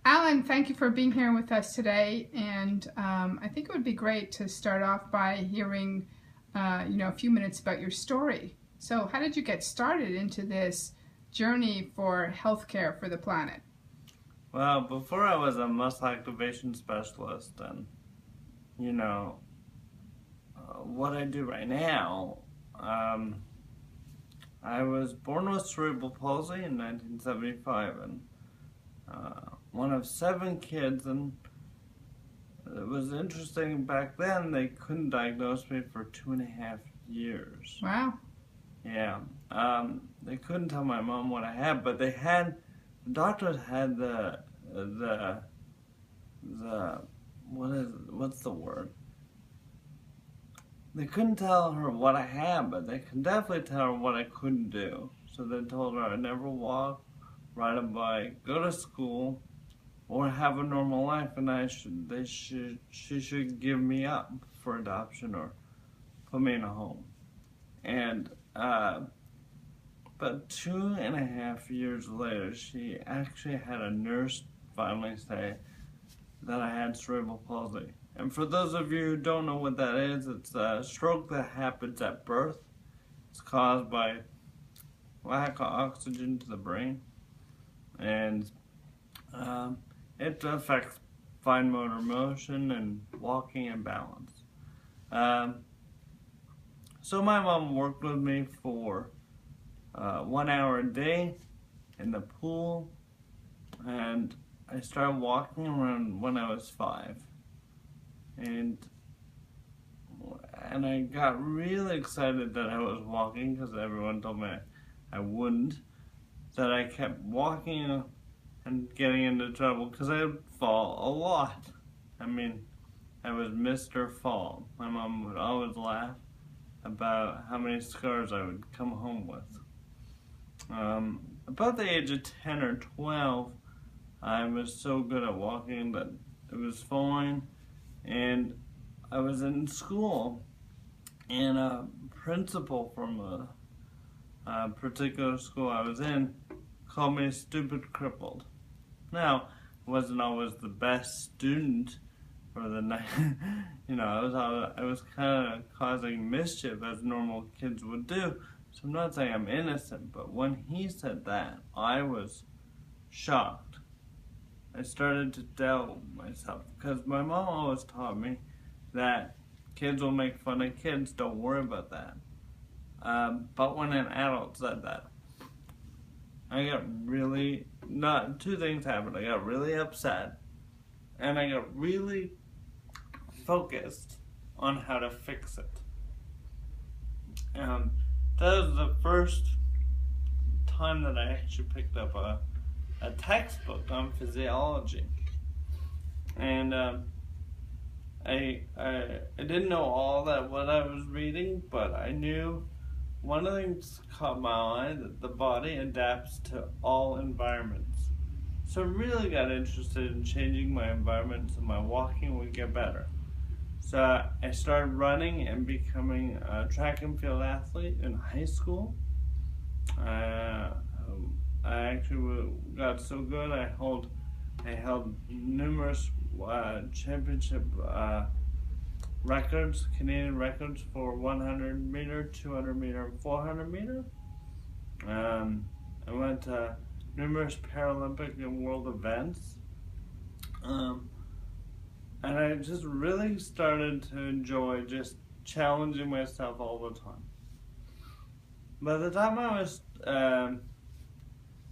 Alan, thank you for being here with us today. And I think it would be great to start off by hearing, a few minutes about your story. So how did you get started into this journey for healthcare for the planet? Well, before I was a muscle activation specialist and, you know, what I do right now, I was born with cerebral palsy in 1975 and one of 7 kids, and it was interesting back then they couldn't diagnose me for 2.5 years. Wow. Yeah, they couldn't tell my mom what I had, but the doctors had what's the word? They couldn't tell her what I had, but they could definitely tell her what I couldn't do. So they told her I'd never walk, ride a bike, go to school, or have a normal life, and she should give me up for adoption or put me in a home. And but 2.5 years later, she actually had a nurse finally say that I had cerebral palsy. And for those of you who don't know what that is, it's a stroke that happens at birth. It's caused by lack of oxygen to the brain, and it affects fine motor motion and walking and balance. So my mom worked with me for 1 hour a day in the pool, and I started walking around when I was 5. And I got really excited that I was walking because everyone told me I wouldn't. That I kept walking and getting into trouble because I would fall a lot. I mean, I was Mr. Fall. My mom would always laugh about how many scars I would come home with. About the age of 10 or 12, I was so good at walking that it was fine. And I was in school, and a principal from a particular school I was in called me stupid crippled. Now, I wasn't always the best student for the night. I was kind of causing mischief as normal kids would do. So I'm not saying I'm innocent, but when he said that, I was shocked. I started to doubt myself because my mom always taught me that kids will make fun of kids, don't worry about that. But when an adult said that, I got really, two things happened. I got really upset, and I got really focused on how to fix it. That was the first time that I actually picked up a textbook on physiology, and I didn't know all that what I was reading, but I knew one of the things caught my eye, that the body adapts to all environments. So I really got interested in changing my environment so my walking would get better. So I started running and becoming a track and field athlete in high school. I actually got so good I held numerous championship records, Canadian records for 100 meter, 200 meter, and 400 meter. I went to numerous Paralympic and world events. And I just really started to enjoy just challenging myself all the time. By the time I was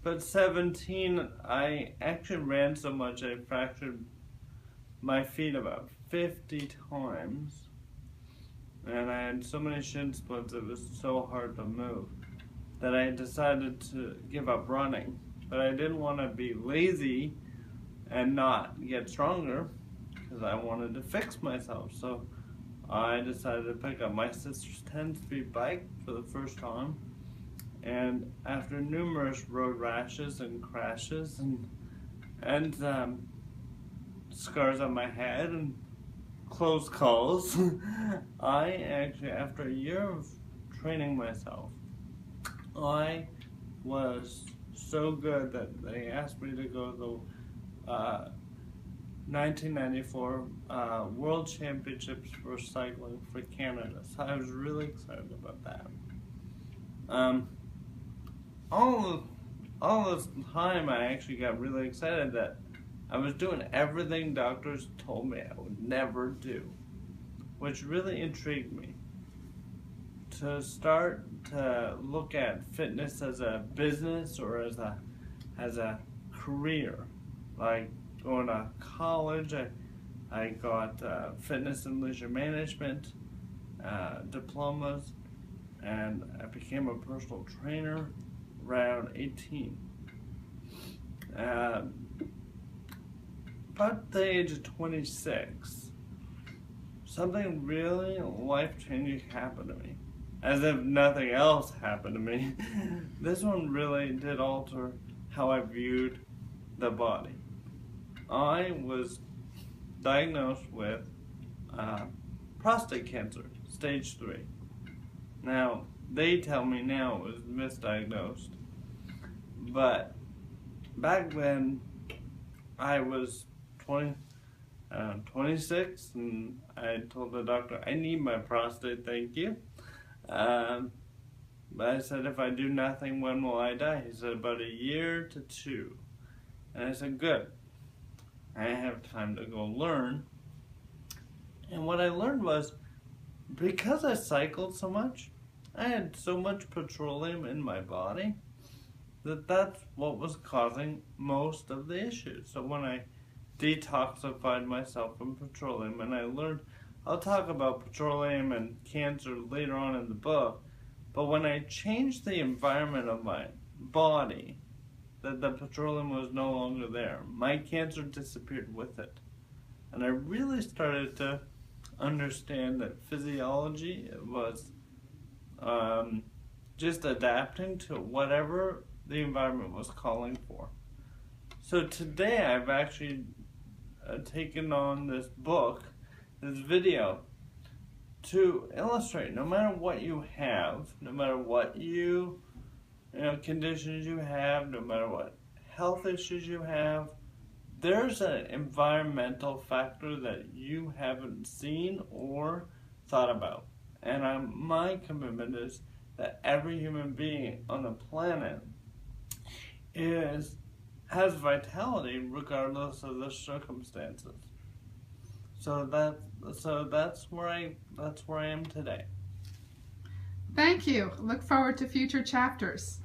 but 17, I actually ran so much I fractured my feet about 50 times, and I had so many shin splints it was so hard to move that I decided to give up running. But I didn't want to be lazy and not get stronger because I wanted to fix myself. So I decided to pick up my sister's 10-speed bike for the first time. And after numerous road rashes and crashes and scars on my head and close calls, I actually, after a year of training myself, I was so good that they asked me to go to 1994 World Championships for cycling for Canada. So I was really excited about that. All this time I actually got really excited that I was doing everything doctors told me I would never do, which really intrigued me. To start to look at fitness as a business or as a career, like going to college, I got fitness and leisure management diplomas, and I became a personal trainer around 18. About the age of 26, something really life-changing happened to me. As if nothing else happened to me. This one really did alter how I viewed the body. I was diagnosed with prostate cancer, stage 3. Now, they tell me now it was misdiagnosed, but back then I was 26, and I told the doctor, I need my prostate, thank you. But I said, if I do nothing, when will I die? He said, about 1 year to 2. And I said, good. I have time to go learn. And what I learned was, because I cycled so much, I had so much petroleum in my body that's what was causing most of the issues. So when I detoxified myself from petroleum, and I learned, I'll talk about petroleum and cancer later on in the book, but when I changed the environment of my body, that the petroleum was no longer there, my cancer disappeared with it. And I really started to understand that physiology was just adapting to whatever the environment was calling for. So today I've actually taken on this book, this video, to illustrate no matter what you have, no matter what conditions you have, no matter what health issues you have, there's an environmental factor that you haven't seen or thought about. And my commitment is that every human being on the planet has vitality regardless of the circumstances. So that's where I am today. Thank you. Look forward to future chapters.